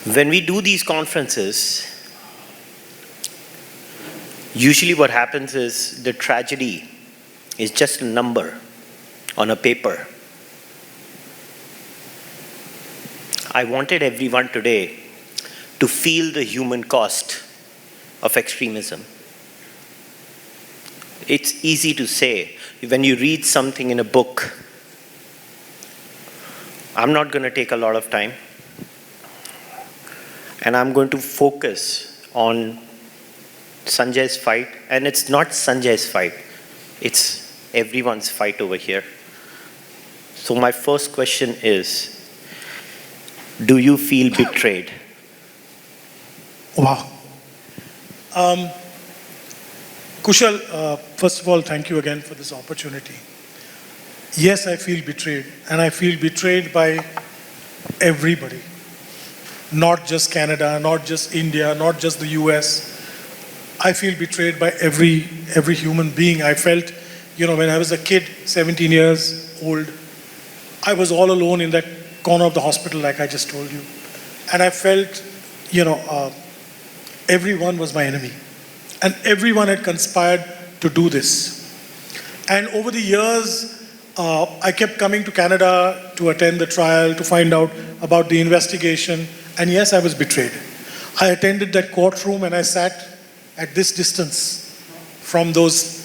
When we do these conferences, usually what happens is the tragedy is just a number on a paper. I wanted everyone today to feel the human cost of extremism. It's easy to say when you read something in a book. I'm not going to take a lot of time, and I'm going to focus on Sanjay's fight. And it's not Sanjay's fight, it's everyone's fight over here. So my first question is, do you feel betrayed? Wow. Kushal, first of all, thank you again for this opportunity. Yes, I feel betrayed, and I feel betrayed by everybody. Not just Canada, not just India, not just the US. I feel betrayed by every human being. I felt, when I was a kid, 17 years old, I was all alone in that corner of the hospital, like I just told you. And I felt, everyone was my enemy. And everyone had conspired to do this. And over the years, I kept coming to Canada to attend the trial, to find out about the investigation. And yes, I was betrayed. I attended that courtroom and I sat at this distance from those,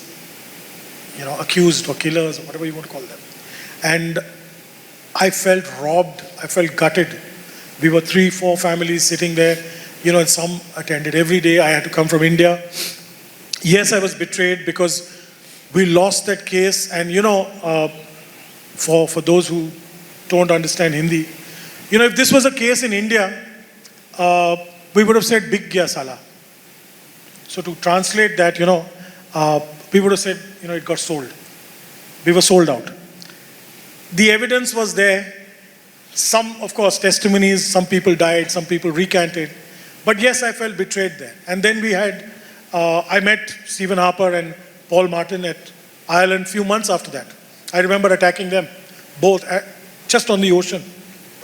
accused or killers or whatever you want to call them. And I felt robbed. I felt gutted. We were 3-4 families sitting there, and some attended every day. I had to come from India. Yes, I was betrayed because we lost that case. And, for those who don't understand Hindi, if this was a case in India, we would have said, Big Gaya Sala. So to translate that, we would have said, it got sold. We were sold out. The evidence was there. Some, of course, testimonies, some people died, some people recanted. But yes, I felt betrayed there. And then we had, I met Stephen Harper and Paul Martin at Ireland a few months after that. I remember attacking them, both, just on the ocean.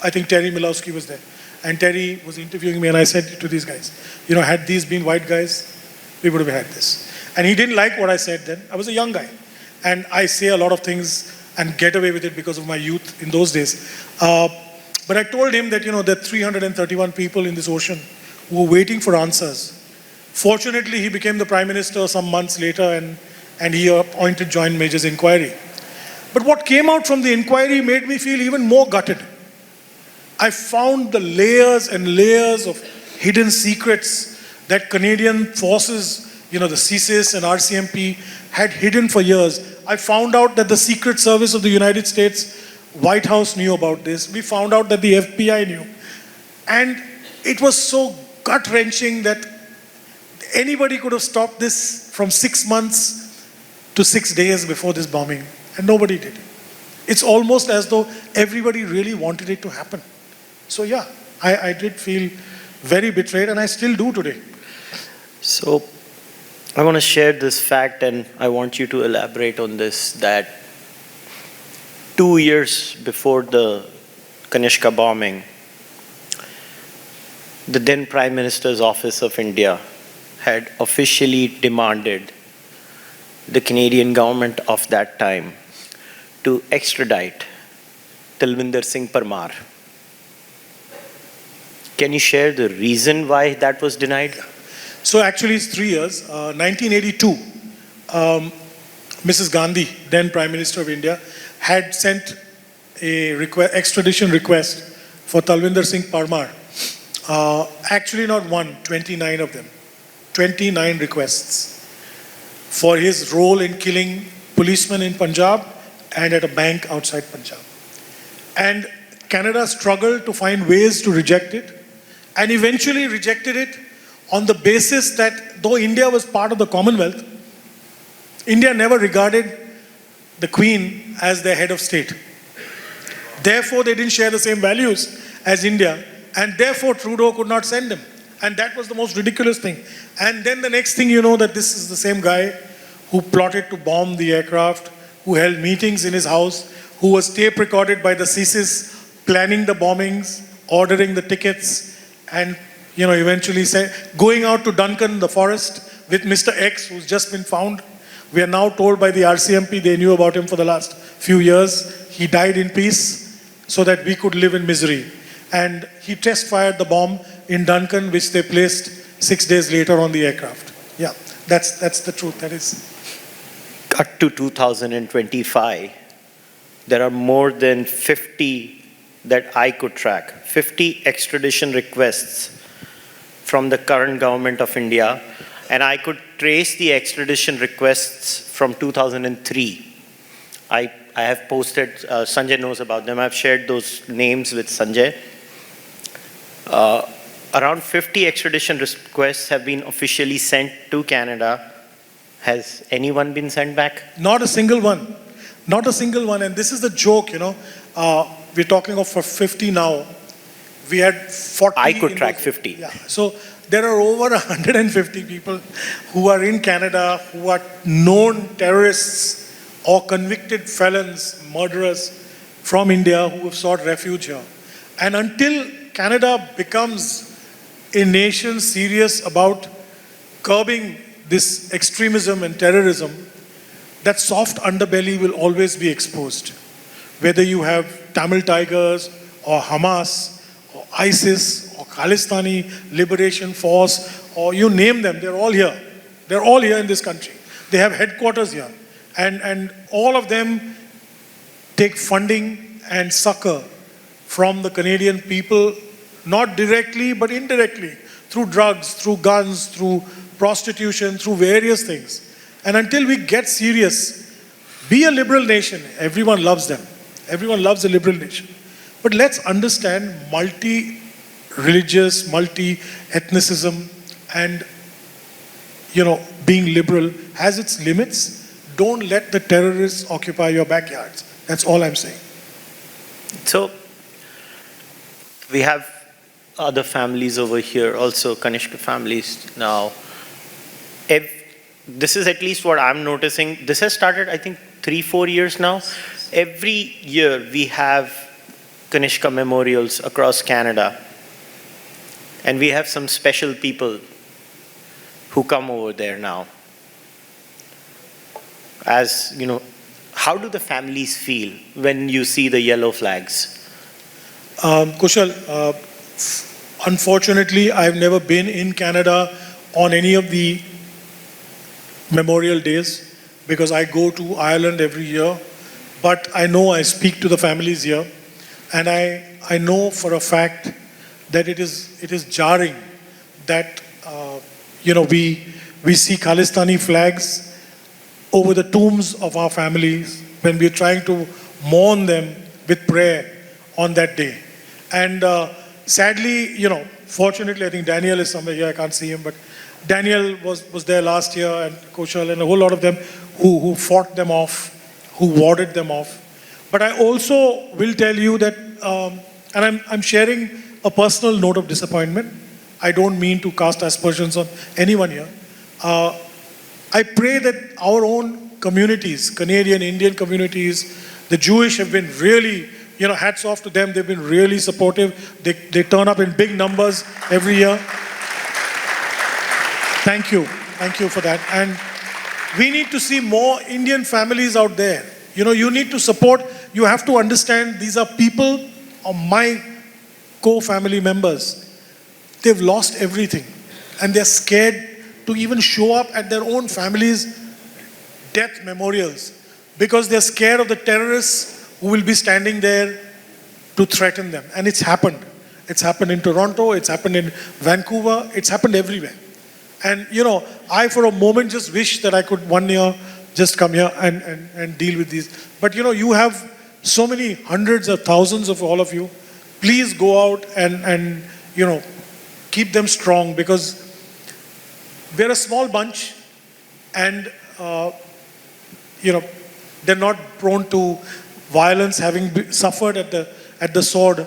I think Terry Milowski was there. And Terry was interviewing me and I said to these guys, had these been white guys, we would have had this. And he didn't like what I said then. I was a young guy. And I say a lot of things and get away with it because of my youth in those days. But I told him that, there are 331 people in this ocean who were waiting for answers. Fortunately, he became the Prime Minister some months later and he appointed Joint Majors Inquiry. But what came out from the inquiry made me feel even more gutted. I found the layers and layers of hidden secrets that Canadian forces, the CSIS and RCMP had hidden for years. I found out that the Secret Service of the United States, White House knew about this. We found out that the FBI knew. And it was so gut-wrenching that anybody could have stopped this from 6 months to 6 days before this bombing. And nobody did. It's almost as though everybody really wanted it to happen. So yeah, I did feel very betrayed, and I still do today. So I want to share this fact, and I want you to elaborate on this, that 2 years before the Kanishka bombing, the then Prime Minister's Office of India had officially demanded the Canadian government of that time to extradite Talvinder Singh Parmar. Can you share the reason why that was denied? So actually it's 3 years. 1982, Mrs. Gandhi, then Prime Minister of India, had sent a extradition request for Talvinder Singh Parmar. Actually not one, 29 of them. 29 requests for his role in killing policemen in Punjab and at a bank outside Punjab. And Canada struggled to find ways to reject it, and eventually rejected it on the basis that though India was part of the Commonwealth, India never regarded the Queen as their head of state. Therefore, they didn't share the same values as India, and therefore Trudeau could not send him. And that was the most ridiculous thing. And then the next thing you know, that this is the same guy who plotted to bomb the aircraft, who held meetings in his house, who was tape recorded by the CSIS, planning the bombings, ordering the tickets, and, eventually going out to Duncan, the forest, with Mr. X, who's just been found. We are now told by the RCMP, they knew about him for the last few years. He died in peace so that we could live in misery. And he test fired the bomb in Duncan, which they placed 6 days later on the aircraft. Yeah, that's the truth. That is. Cut to 2025, there are more than 50 that I could track, 50 extradition requests from the current government of India, and I could trace the extradition requests from 2003. I have posted, Sanjay knows about them, I've shared those names with Sanjay. Around 50 extradition requests have been officially sent to Canada. Has anyone been sent back? Not a single one. Not a single one. And this is the joke, we're talking of for 50 now. We had 40. I could track 50. Yeah. So there are over 150 people who are in Canada who are known terrorists or convicted felons, murderers from India who have sought refuge here. And until Canada becomes a nation serious about curbing this extremism and terrorism, that soft underbelly will always be exposed. Whether you have Tamil Tigers or Hamas or ISIS or Khalistani Liberation Force, or you name them, they're all here. They're all here in this country. They have headquarters here. And all of them take funding and succor from the Canadian people, not directly but indirectly, through drugs, through guns, through prostitution, through various things. And until we get serious, be a liberal nation. Everyone loves them. Everyone loves a liberal nation. But let's understand multi-religious, multi-ethnicism, and, being liberal has its limits. Don't let the terrorists occupy your backyards. That's all I'm saying. So, we have other families over here, also Kanishka families now. This is at least what I'm noticing. This has started, I think, 3-4 years now. Every year we have Kanishka memorials across Canada. And we have some special people who come over there now. As, how do the families feel when you see the yellow flags? Kushal, unfortunately, I've never been in Canada on any of the memorial days because I go to Ireland every year. But I know I speak to the families here, and I know for a fact that it is jarring that we see Khalistani flags over the tombs of our families when we're trying to mourn them with prayer on that day. And sadly, fortunately, I think Daniel is somewhere here. I can't see him, but Daniel was there last year, and Kushal, and a whole lot of them who fought them off, who warded them off. But I also will tell you that, and I'm sharing a personal note of disappointment. I don't mean to cast aspersions on anyone here. I pray that our own communities, Canadian, Indian communities, the Jewish have been really, hats off to them. They've been really supportive. They turn up in big numbers every year. Thank you for that. And we need to see more Indian families out there. You need to support, you have to understand these are people, or my co-family members. They've lost everything and they're scared to even show up at their own family's death memorials because they're scared of the terrorists who will be standing there to threaten them. And it's happened. It's happened in Toronto, it's happened in Vancouver, it's happened everywhere. And I for a moment just wish that I could one year just come here and deal with these. But you have so many hundreds of thousands of all of you. Please go out and keep them strong, because we're a small bunch and they're not prone to violence. Having suffered at the sword,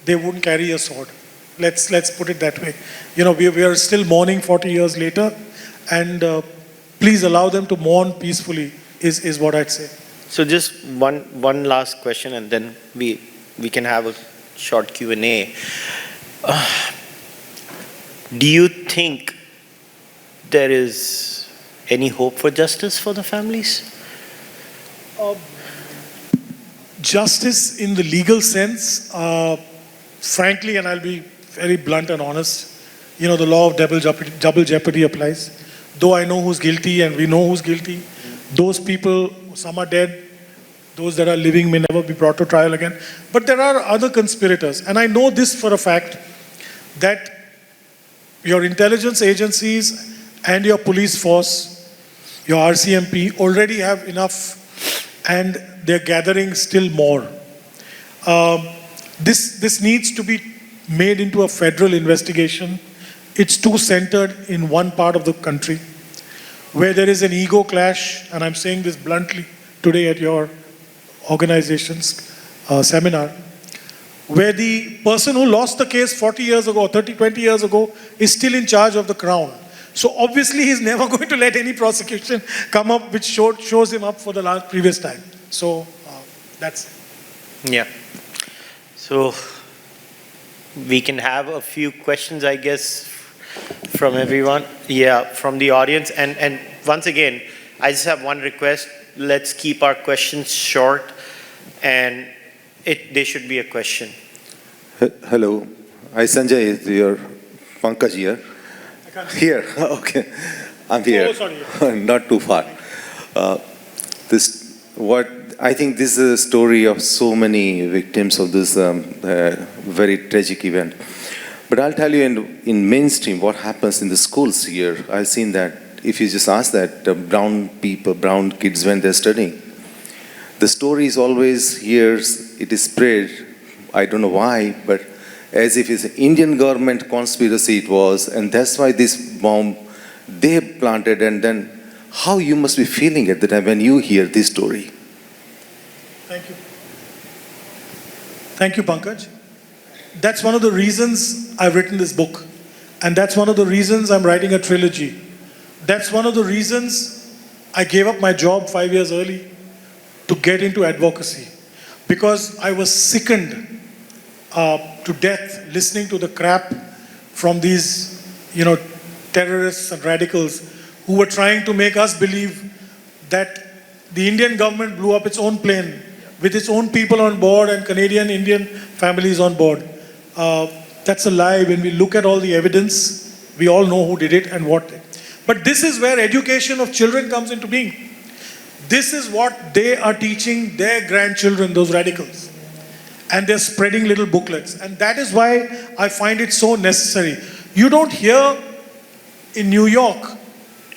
they wouldn't carry a sword. Let's put it that way. We are still mourning 40 years later, and please allow them to mourn peacefully is what I'd say. So just one last question, and then we can have a short Q&A. Do you think there is any hope for justice for the families? Justice in the legal sense, frankly, and I'll be very blunt and honest, the law of double jeopardy applies. Though I know who's guilty and we know who's guilty, those people, some are dead, those that are living may never be brought to trial again. But there are other conspirators. And I know this for a fact, that your intelligence agencies and your police force, your RCMP, already have enough, and they're gathering still more. This needs to be made into a federal investigation. It's too centered in one part of the country, where there is an ego clash, and I'm saying this bluntly today at your organization's seminar, where the person who lost the case 40 years ago, 20 years ago, is still in charge of the crown. So obviously he's never going to let any prosecution come up which shows him up for the previous time. So that's it. Yeah. So we can have a few questions, I guess, from everyone. Yeah, from the audience. And once again, I just have one request. Let's keep our questions short, and there should be a question. Hello, I Sanjay, your Pankaj here. Here, okay, I'm here. Oh, sorry. Not too far. I think this is a story of so many victims of this very tragic event. But I'll tell you, in mainstream, what happens in the schools here, I've seen that if you just ask that brown people, brown kids when they're studying, the story is always here, it is spread, I don't know why, but as if it's an Indian government conspiracy it was, and that's why this bomb they planted, and then how you must be feeling at the time when you hear this story. Thank you. Thank you, Pankaj. That's one of the reasons I've written this book. And that's one of the reasons I'm writing a trilogy. That's one of the reasons I gave up my job 5 years early to get into advocacy. Because I was sickened to death listening to the crap from these, terrorists and radicals who were trying to make us believe that the Indian government blew up its own plane with its own people on board and Canadian Indian families on board. That's a lie. When we look at all the evidence, we all know who did it and what. But this is where education of children comes into being. This is what they are teaching their grandchildren, those radicals. And they're spreading little booklets. And that is why I find it so necessary. You don't hear in New York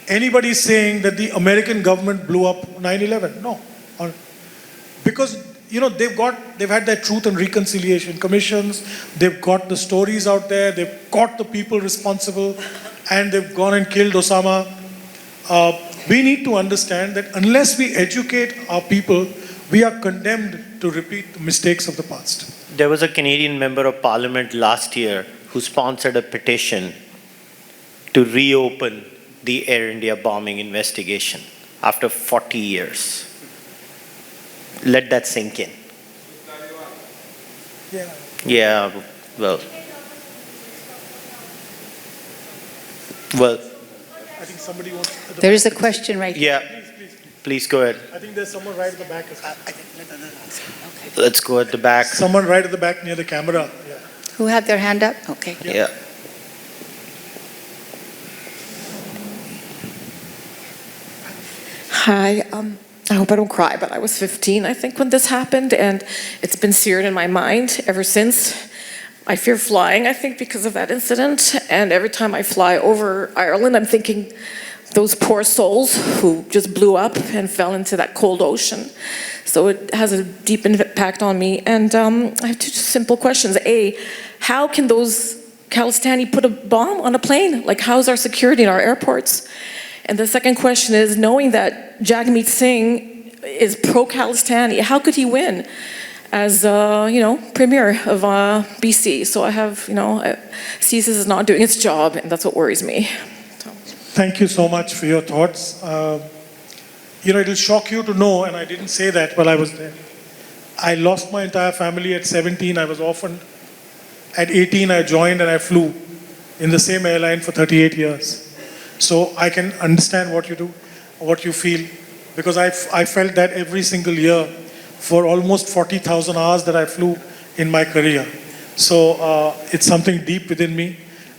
anybody saying that the American government blew up 9/11. No. Because, they've had their Truth and Reconciliation commissions, they've got the stories out there, they've got the people responsible, and they've gone and killed Osama. We need to understand that unless we educate our people, we are condemned to repeat the mistakes of the past. There was a Canadian member of parliament last year who sponsored a petition to reopen the Air India bombing investigation after 40 years. Let that sink in. Yeah, well. I think somebody wants... There is a question right here. Yeah, please go ahead. I think there's someone right at the back. Let's go at the back. Someone right at the back near the camera. Yeah. Who had their hand up? Okay. Yeah. Hi, I hope I don't cry, but I was 15, I think, when this happened, and it's been seared in my mind ever since. I fear flying, I think, because of that incident, and every time I fly over Ireland, I'm thinking those poor souls who just blew up and fell into that cold ocean. So it has a deep impact on me, and I have two simple questions. A, how can those Khalistani put a bomb on a plane? Like, how's our security in our airports? And the second question is, knowing that Jagmeet Singh is pro-Khalistani, how could he win as, premier of BC? So I have, CSIS is not doing its job, and that's what worries me. So. Thank you so much for your thoughts. It'll shock you to know, and I didn't say that while I was there. I lost my entire family at 17. I was orphaned. At 18, I joined and I flew. in the same airline for 38 years. So I can understand what you do, what you feel, because I felt that every single year for almost 40,000 hours that I flew in my career. So it's something deep within me.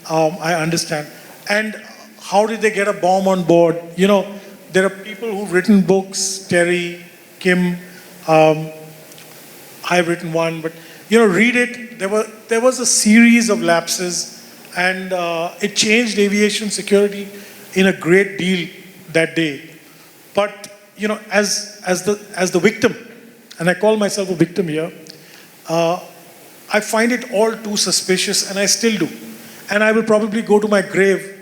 I understand. And how did they get a bomb on board? You know, there are people who've written books, Terry, Kim, I've written one, but you know, read it. There was a series of lapses, and it changed aviation security in a great deal that day. But you know, as the victim, and I call myself a victim here, I find it all too suspicious, and I still do. And I will probably go to my grave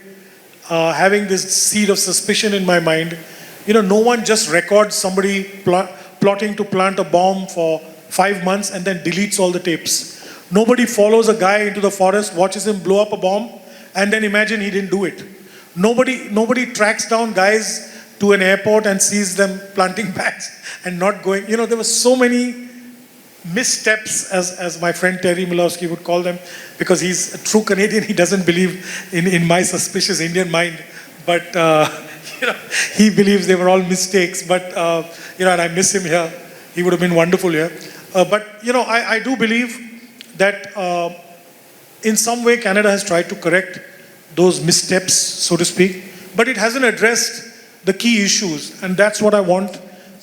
having this seed of suspicion in my mind. You know, no one just records somebody plotting to plant a bomb for 5 months and then deletes all the tapes. Nobody follows a guy into the forest, watches him blow up a bomb, and then imagine he didn't do it. Nobody tracks down guys to an airport and sees them planting bags and not going. You know, there were so many missteps, as my friend Terry Milowski would call them, because he's a true Canadian. He doesn't believe in my suspicious Indian mind, but you know, he believes they were all mistakes. But you know, and I miss him here. He would have been wonderful here. But you know, I do believe that in some way Canada has tried to correct those missteps, so to speak, but it hasn't addressed the key issues, and that's what I want.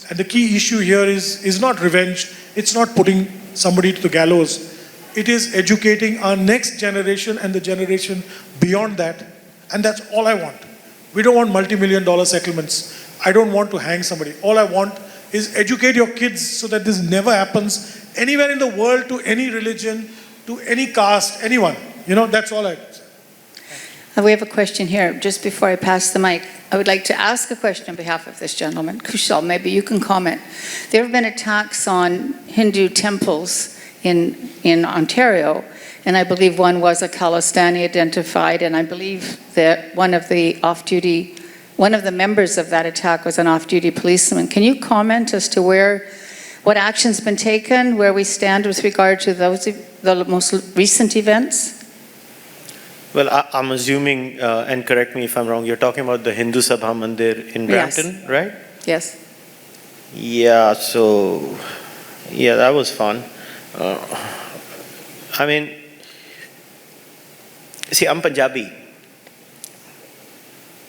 And the key issue here is not revenge. It's not putting somebody to the gallows. It is educating our next generation and the generation beyond that. And that's all I want. We don't want multi-million-dollar settlements. I don't want to hang somebody. All I want is educate your kids so that this never happens anywhere in the world, to any religion, to any caste, anyone. You know, that's all I say. We have a question here. Just before I pass the mic, I would like to ask a question on behalf of this gentleman. Kushal, maybe you can comment. There have been attacks on Hindu temples in Ontario, and I believe one was a Khalistani identified, and I believe that one of the members of that attack was an off-duty policeman. Can you comment as to what action's been taken, where we stand with regard to the most recent events? Well, I'm assuming, and correct me if I'm wrong, you're talking about the Hindu Sabha Mandir in Brampton, Yes. right? Yes. Yeah, so, yeah, that was fun. I mean, see, I'm Punjabi,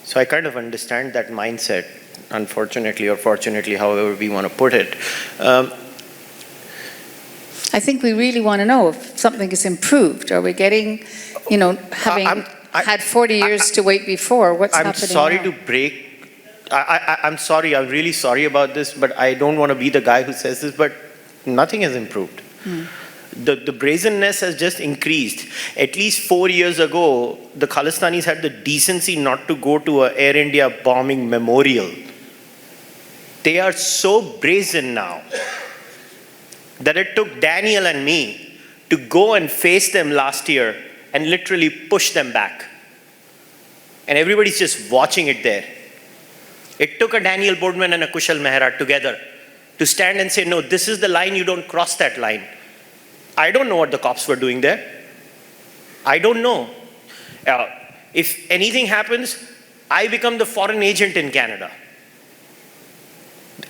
so I kind of understand that mindset, unfortunately or fortunately, however we want to put it. I think we really want to know if something is improved. Are we getting, you know, having had 40 years to wait before, what's happening I'm sorry now? to break, I'm sorry, I'm really sorry about this, but I don't want to be the guy who says this, but nothing has improved. The brazenness has just increased. At least 4 years ago, the Khalistanis had the decency not to go to a Air India bombing memorial. They are so brazen now that it took Daniel and me to go and face them last year and literally push them back. And everybody's just watching it there. It took a Daniel Boardman and a Kushal Mehra together to stand and say, no, this is the line, you don't cross that line. I don't know what the cops were doing there. I don't know. If anything happens, I become the foreign agent in Canada.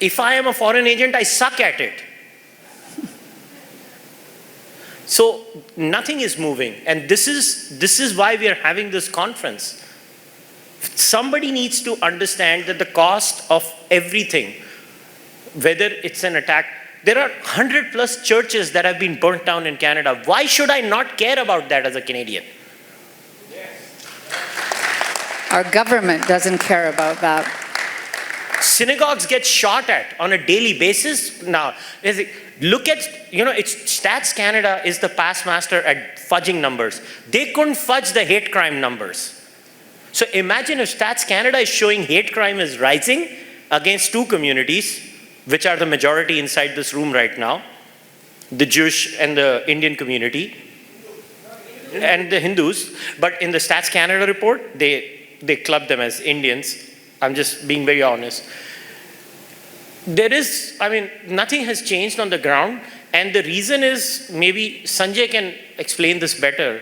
If I am a foreign agent, I suck at it. So nothing is moving, and this is why we are having this conference. Somebody needs to understand that the cost of everything, whether it's an attack, there are 100+ churches that have been burnt down in Canada. Why should I not care about that as a Canadian? Our government doesn't care about that. Synagogues get shot at on a daily basis now. Look at, you know, it's Stats Canada is the past master at fudging numbers. They couldn't fudge the hate crime numbers. So imagine if Stats Canada is showing hate crime is rising against two communities, which are the majority inside this room right now, the Jewish and the Indian community, and the Hindus. But in the Stats Canada report, they club them as Indians. I'm just being very honest. There is, I mean, nothing has changed on the ground, and the reason is, maybe Sanjay can explain this better.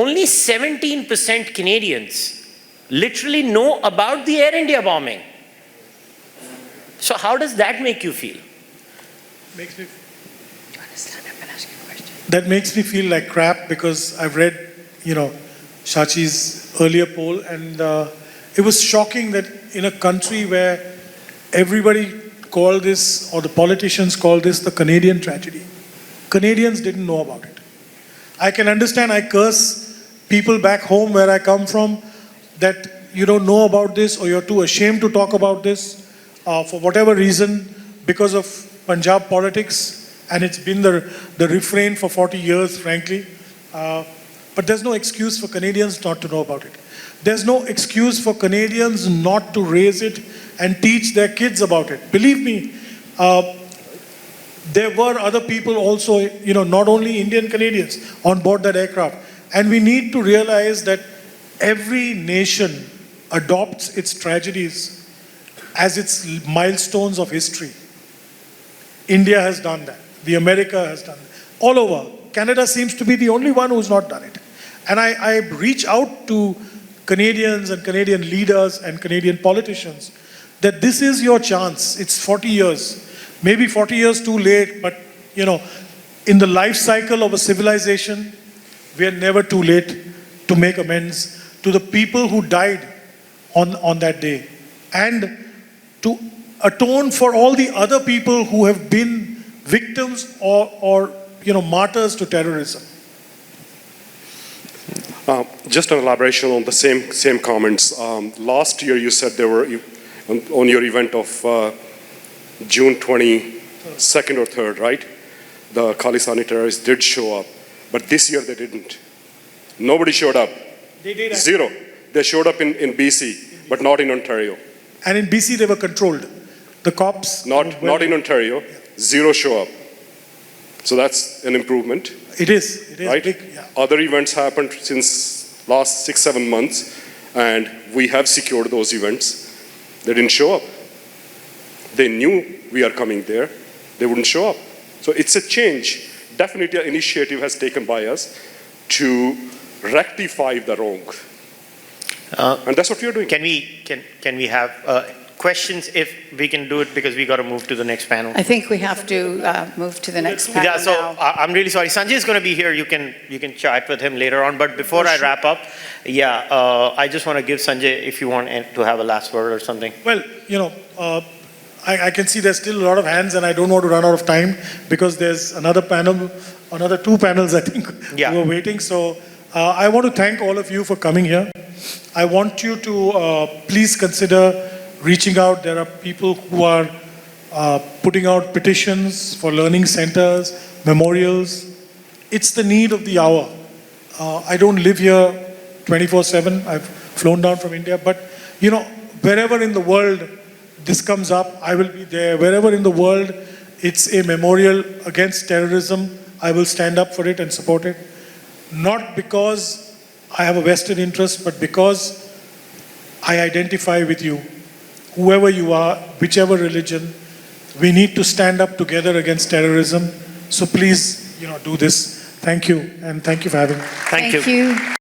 only 17% Canadians literally know about the Air India bombing. So how does that make you feel? Makes me, Do you want to stand up and ask your question? that makes me feel like crap because I've read, Shachi's earlier poll, and it was shocking that in a country where everybody called this, or the politicians called this, the Canadian tragedy, Canadians didn't know about it. I can understand, I curse people back home where I come from that you don't know about this or you're too ashamed to talk about this for whatever reason because of Punjab politics, and it's been the refrain for 40 years, frankly. But there's no excuse for Canadians not to know about it. There's no excuse for Canadians not to raise it and teach their kids about it. Believe me, there were other people also, not only Indian Canadians on board that aircraft. And we need to realize that every nation adopts its tragedies as its milestones of history. India has done that. The America has done that. All over. Canada seems to be the only one who's not done it. And I reach out to Canadians and Canadian leaders and Canadian politicians that this is your chance. It's 40 years. Maybe 40 years too late, but in the life cycle of a civilization, we are never too late to make amends to the people who died on that day and to atone for all the other people who have been victims or martyrs to terrorism. Just an elaboration on the same comments. Last year you said there were, on your event of June 22nd or 3rd, right? The Khalisani terrorists did show up, but this year they didn't. Nobody showed up. They did. Zero. They showed up in BC, but not in Ontario. And in BC they were controlled. The cops... Not in Ontario. Zero show up. So that's an improvement. It is right? big. Yeah. Other events happened since last 6-7 months, and we have secured those events. They didn't show up. They knew we are coming there. They wouldn't show up. So it's a change. Definitely an initiative has taken by us to rectify the wrong. And that's what we are doing. Can we have questions if we can do it, because we got to move to the next panel? I think we have to move to the next panel Yeah, so now. I'm really sorry. Sanjay is going to be here. You can chat with him later on. But before I wrap up, I just want to give Sanjay, if you want to have a last word or something. Well, I can see there's still a lot of hands, and I don't want to run out of time because there's another panel, another 2 panels, I think, who are waiting. So I want to thank all of you for coming here. I want you to please consider reaching out. There are people who are putting out petitions for learning centers, memorials. It's the need of the hour. I don't live here 24/7. I've flown down from India, but wherever in the world this comes up, I will be there. Wherever in the world it's a memorial against terrorism, I will stand up for it and support it. Not because I have a vested interest, but because I identify with you. Whoever you are, whichever religion, we need to stand up together against terrorism. So please, do this. Thank you, and thank you for having me. Thank you. you.